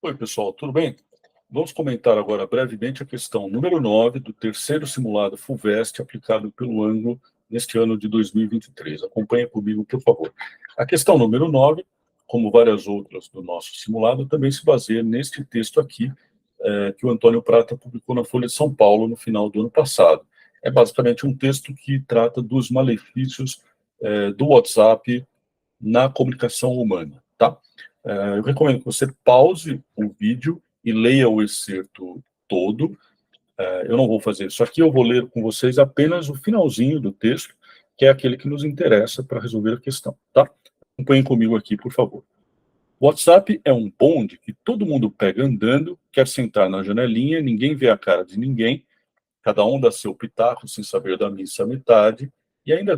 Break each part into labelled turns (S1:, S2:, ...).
S1: Oi, pessoal, tudo bem? Vamos comentar agora brevemente a questão número 9 do terceiro simulado FUVEST aplicado pelo ângulo neste ano de 2023. Acompanhe comigo, por favor. A questão número 9, como várias outras do nosso simulado, também se baseia neste texto aqui, que o Antônio Prata publicou na Folha de São Paulo no final do ano passado. É basicamente um texto que trata dos malefícios do WhatsApp na comunicação humana, tá? Eu recomendo que você pause o vídeo e leia o excerto todo. Eu não vou fazer isso aqui, eu vou ler com vocês apenas o finalzinho do texto, que é aquele que nos interessa para resolver a questão, tá? Acompanhem comigo aqui, por favor. O WhatsApp é um bonde que todo mundo pega andando, quer sentar na janelinha, ninguém vê a cara de ninguém, cada um dá seu pitaco sem saber da missa à metade, e ainda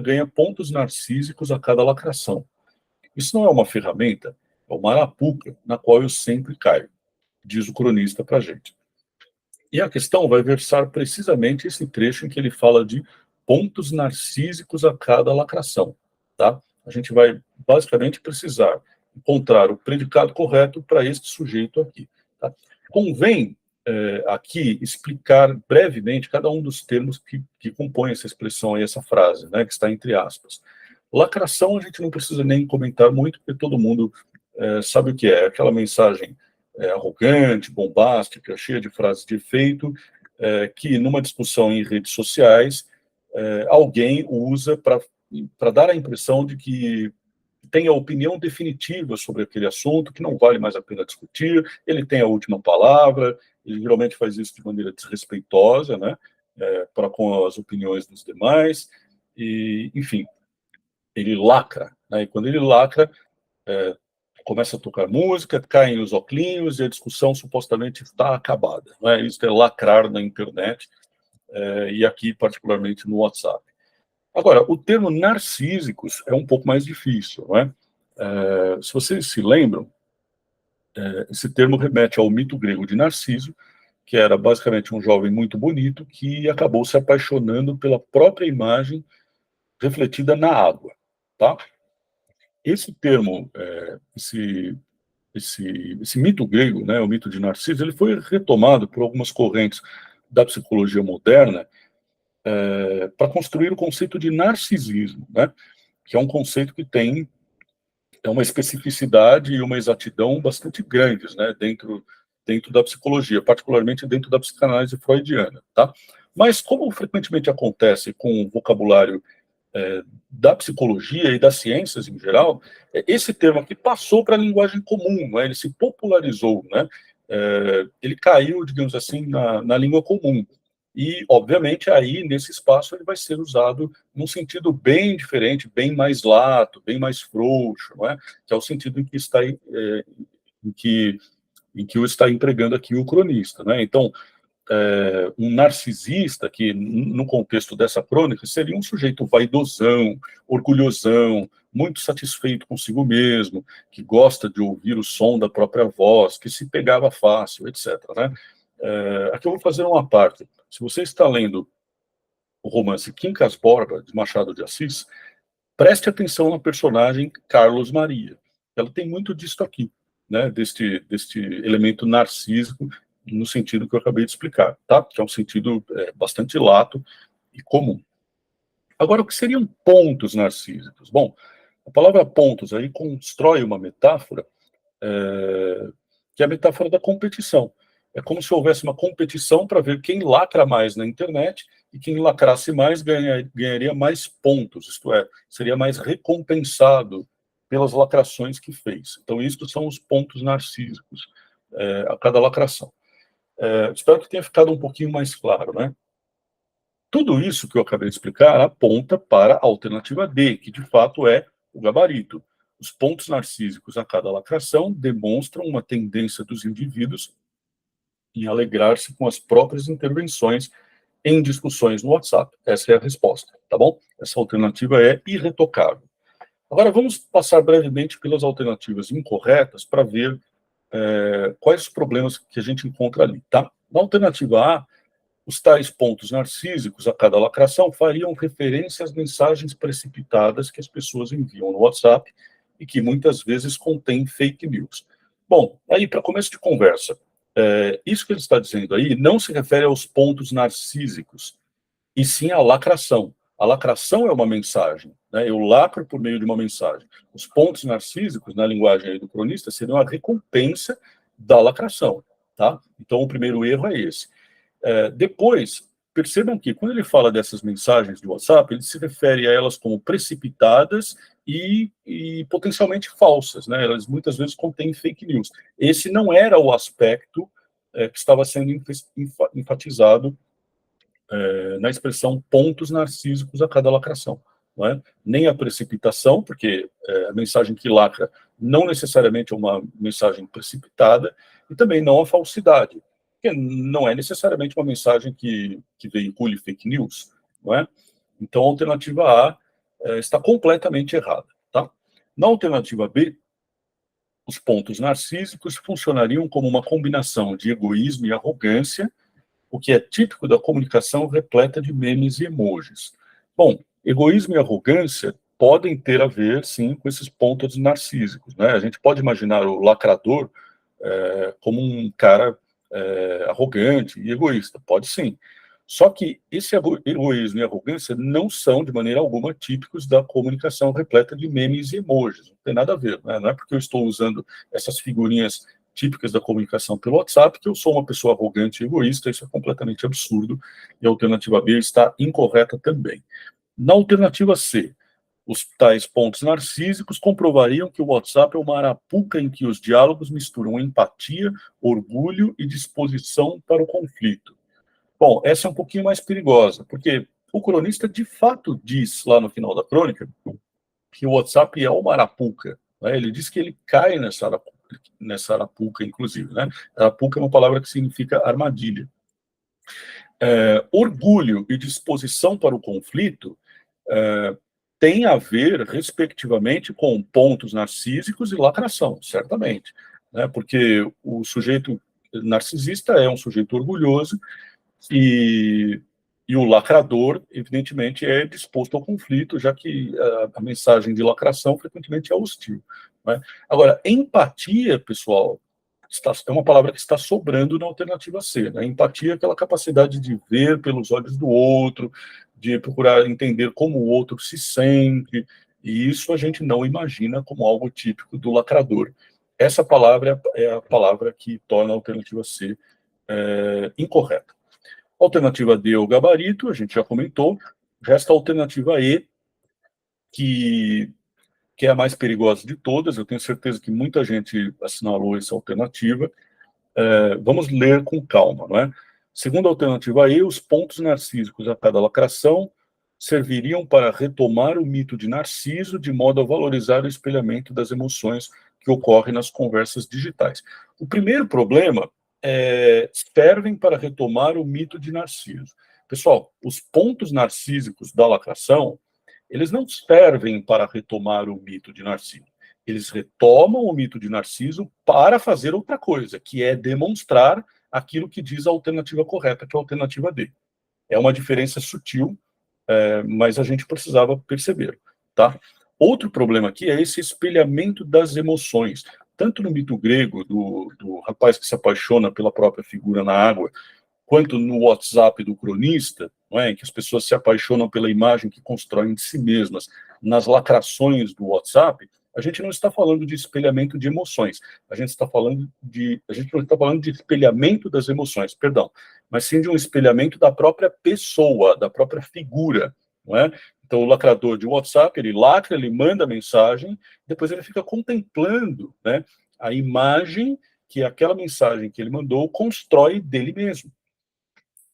S1: ganha pontos narcísicos a cada lacração. Isso não é uma ferramenta, é uma arapuca na qual eu sempre caio, diz o cronista para a gente. E a questão vai versar precisamente esse trecho em que ele fala de pontos narcísicos a cada lacração. Tá? A gente vai basicamente precisar encontrar o predicado correto para este sujeito aqui. Tá? Convém aqui explicar brevemente cada um dos termos que compõem essa expressão e essa frase, né, que está entre aspas. Lacração a gente não precisa nem comentar muito, porque todo mundo sabe o que é. Aquela mensagem arrogante, bombástica, cheia de frases de efeito, que numa discussão em redes sociais, alguém usa para dar a impressão de que tem a opinião definitiva sobre aquele assunto, que não vale mais a pena discutir, ele tem a última palavra, ele geralmente faz isso de maneira desrespeitosa, né, para com as opiniões dos demais, e, enfim, ele lacra, né, e quando ele lacra, começa a tocar música, caem os óculos e a discussão supostamente está acabada. Não é? Isso é lacrar na internet, e aqui particularmente no WhatsApp. Agora, o termo narcísicos é um pouco mais difícil, não é? Se vocês se lembram, esse termo remete ao mito grego de Narciso, que era basicamente um jovem muito bonito que acabou se apaixonando pela própria imagem refletida na água, tá? Esse termo, esse mito grego, né, o mito de Narciso, ele foi retomado por algumas correntes da psicologia moderna para construir o conceito de narcisismo, né, que é um conceito que tem uma especificidade e uma exatidão bastante grandes, né, dentro da psicologia, particularmente dentro da psicanálise freudiana, tá? Mas como frequentemente acontece com o vocabulário da psicologia e das ciências em geral, esse termo aqui passou para a linguagem comum, né? Ele se popularizou, né? Ele caiu, digamos assim, na língua comum. E, obviamente, aí, nesse espaço, ele vai ser usado num sentido bem diferente, bem mais lato, bem mais frouxo, não é? Que é o sentido em que em que, em que o está empregando aqui o cronista, né? Então, um narcisista, que no contexto dessa crônica seria um sujeito vaidosão, orgulhosão, muito satisfeito consigo mesmo, que gosta de ouvir o som da própria voz, que se pegava fácil, etc. Né? Aqui eu vou fazer uma parte. Se você está lendo o romance Quincas Borba, de Machado de Assis, preste atenção na personagem Carlos Maria. Ela tem muito disso aqui, né? Deste elemento narcísico, no sentido que eu acabei de explicar, tá? Que é um sentido bastante lato e comum. Agora, o que seriam pontos narcísicos? Bom, a palavra pontos aí constrói uma metáfora, que é a metáfora da competição. É como se houvesse uma competição para ver quem lacra mais na internet, e quem lacrasse mais ganharia mais pontos, isto é, seria mais recompensado pelas lacrações que fez. Então, isso são os pontos narcísicos a cada lacração. Espero que tenha ficado um pouquinho mais claro, né? Tudo isso que eu acabei de explicar aponta para a alternativa D, que de fato é o gabarito. Os pontos narcísicos a cada lacração demonstram uma tendência dos indivíduos em alegrar-se com as próprias intervenções em discussões no WhatsApp. Essa é a resposta, tá bom? Essa alternativa é irretocável. Agora vamos passar brevemente pelas alternativas incorretas para ver quais os problemas que a gente encontra ali, tá? Na alternativa A, os tais pontos narcísicos a cada lacração fariam referência às mensagens precipitadas que as pessoas enviam no WhatsApp e que muitas vezes contêm fake news. Bom, aí para começo de conversa, isso que ele está dizendo aí não se refere aos pontos narcísicos, e sim à lacração. A lacração é uma mensagem, né? Eu lacro por meio de uma mensagem. Os pontos narcísicos, na linguagem aí do cronista, seriam a recompensa da lacração, tá? Então, o primeiro erro é esse. Depois, percebam que quando ele fala dessas mensagens de WhatsApp, ele se refere a elas como precipitadas e potencialmente falsas, né? Elas muitas vezes contêm fake news. Esse não era o aspecto que estava sendo enfatizado na expressão pontos narcísicos a cada lacração. Não é? Nem a precipitação, porque a mensagem que lacra não necessariamente é uma mensagem precipitada, e também não a falsidade, porque não é necessariamente uma mensagem que veicule fake news. Não é? Então, a alternativa A está completamente errada. Tá? Na alternativa B, os pontos narcísicos funcionariam como uma combinação de egoísmo e arrogância, o que é típico da comunicação repleta de memes e emojis. Bom, egoísmo e arrogância podem ter a ver, sim, com esses pontos narcísicos, né? A gente pode imaginar o lacrador como um cara arrogante e egoísta, pode sim. Só que esse egoísmo e arrogância não são, de maneira alguma, típicos da comunicação repleta de memes e emojis. Não tem nada a ver, né? Não é porque eu estou usando essas figurinhas típicas da comunicação pelo WhatsApp que eu sou uma pessoa arrogante e egoísta. Isso é completamente absurdo. E a alternativa B está incorreta também. Na alternativa C, os tais pontos narcísicos comprovariam que o WhatsApp é uma arapuca em que os diálogos misturam empatia, orgulho e disposição para o conflito. Bom, essa é um pouquinho mais perigosa, porque o cronista de fato diz lá no final da crônica que o WhatsApp é uma arapuca. Né? Ele diz que ele cai nessa arapuca, inclusive. Né? Arapuca é uma palavra que significa armadilha. Orgulho e disposição para o conflito tem a ver, respectivamente, com pontos narcísicos e lacração, certamente. Né? Porque o sujeito narcisista é um sujeito orgulhoso e o lacrador, evidentemente, é disposto ao conflito, já que a mensagem de lacração frequentemente é hostil. Né? Agora, empatia, pessoal, é uma palavra que está sobrando na alternativa C. Né? Empatia é aquela capacidade de ver pelos olhos do outro, de procurar entender como o outro se sente, e isso a gente não imagina como algo típico do lacrador. Essa palavra é a palavra que torna a alternativa C incorreta. Alternativa D é o gabarito, a gente já comentou. Resta a alternativa E, que é a mais perigosa de todas. Eu tenho certeza que muita gente assinalou essa alternativa. Vamos ler com calma, não é? Segundo a alternativa E, os pontos narcísicos a cada lacração serviriam para retomar o mito de Narciso, de modo a valorizar o espelhamento das emoções que ocorre nas conversas digitais. O primeiro problema servem para retomar o mito de Narciso. Pessoal, os pontos narcísicos da lacração, eles não servem para retomar o mito de Narciso. Eles retomam o mito de Narciso para fazer outra coisa, que é demonstrar aquilo que diz a alternativa correta, que é a alternativa D. É uma diferença sutil, mas a gente precisava perceber, tá? Outro problema aqui é esse espelhamento das emoções. Tanto no mito grego, do rapaz que se apaixona pela própria figura na água, quanto no WhatsApp do cronista, não é? Em que as pessoas se apaixonam pela imagem que constroem de si mesmas nas lacrações do WhatsApp, a gente não está falando de espelhamento de emoções, a gente não está falando de espelhamento das emoções, perdão, mas sim de um espelhamento da própria pessoa, da própria figura, não é? Então, o lacrador de WhatsApp, ele lacra, ele manda a mensagem, depois ele fica contemplando, né, a imagem que aquela mensagem que ele mandou constrói dele mesmo.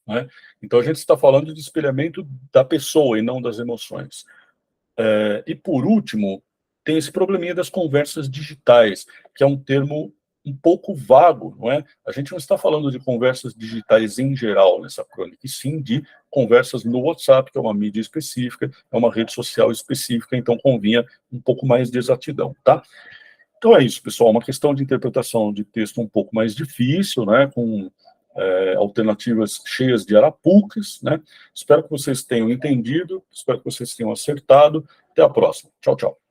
S1: Né? Então, a gente está falando de espelhamento da pessoa e não das emoções. E, por último, tem esse probleminha das conversas digitais, que é um termo um pouco vago, não é? A gente não está falando de conversas digitais em geral nessa crônica, e sim de conversas no WhatsApp, que é uma mídia específica, é uma rede social específica, então convinha um pouco mais de exatidão, tá? Então é isso, pessoal, uma questão de interpretação de texto um pouco mais difícil, né, com alternativas cheias de arapucas, né? Espero que vocês tenham entendido, espero que vocês tenham acertado. Até a próxima. Tchau, tchau.